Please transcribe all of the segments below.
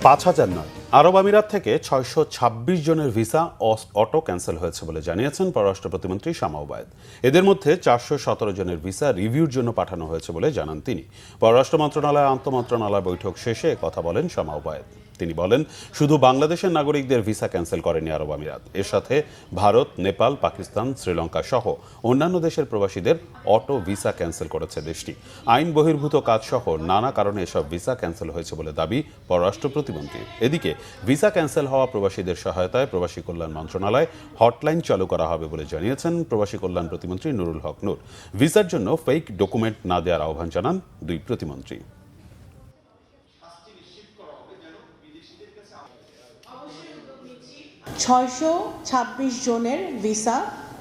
5,000 নয়, আরব আমিরাত থেকে 626 জনের ভিসা অটো ক্যান্সেল হয়েছে বলে জানিয়েছেন পররাষ্ট্র প্রতিমন্ত্রী শামা ওবায়েদ। এদের মধ্যে 417 জনের ভিসা রিভিউর জন্য পাঠানো হয়েছে বলে জানান তিনি। পররাষ্ট্র মন্ত্রণালয় আন্তঃমন্ত্রণালয় বৈঠক শেষে কথা বলেন শামা ওবায়েদ। তিনি বলেন, শুধু বাংলাদেশের নাগরিকদের ভিসা ক্যান্সেল করেনি আরব আমিরাত, এর সাথে ভারত, নেপাল, পাকিস্তান, শ্রীলঙ্কা সহ অন্যান্য দেশের প্রবাসীদের অটো ভিসা ক্যান্সেল করেছে দেশটি। আইন বহির্ভূত কাজ সহ নানা কারণে এসব ভিসা ক্যান্সেল হয়েছে বলে দাবি পররাষ্ট্র প্রতিমন্ত্রীর। এদিকে ভিসা ক্যান্সেল হওয়া প্রবাসীদের সহায়তায় প্রবাসী কল্যাণ মন্ত্রণালয় হটলাইন চালু করা হবে বলে জানিয়েছেন প্রবাসী কল্যাণ প্রতিমন্ত্রী নুরুল হক নূর। ভিসার জন্য ফেক ডকুমেন্ট না দেওয়ার আহ্বান জানান দুই প্রতিমন্ত্রী। 626 জনের ভিসা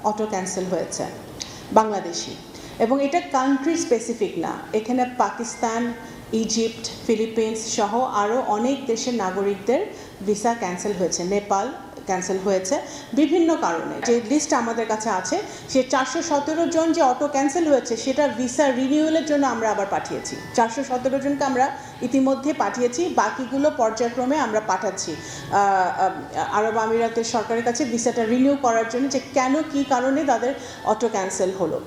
অটো ক্যান্সেল হয়েছে বাংলাদেশি, এবং এটা কান্ট্রি স্পেসিফিক না। এখানে পাকিস্তান, ইজিপ্ট, ফিলিপিন্স সহ আরও অনেক দেশের নাগরিকদের ভিসা ক্যান্সেল হয়েছে, নেপাল ক্যান্সেল হয়েছে বিভিন্ন কারণে। যে লিস্ট আমাদের কাছে আছে, সে 417 জন যে অটো ক্যান্সেল হয়েছে সেটা ভিসা রিনিউয়ালের জন্য আমরা আবার পাঠিয়েছি। 417 জনকে আমরা ইতিমধ্যে পাঠিয়েছি, বাকিগুলো পর্যায়ক্রমে আমরা পাঠাচ্ছি আরব আমিরাতের সরকারের কাছে ভিসাটা রিনিউ করার জন্য, যে কেন কী কারণে তাদের অটো ক্যান্সেল হলো।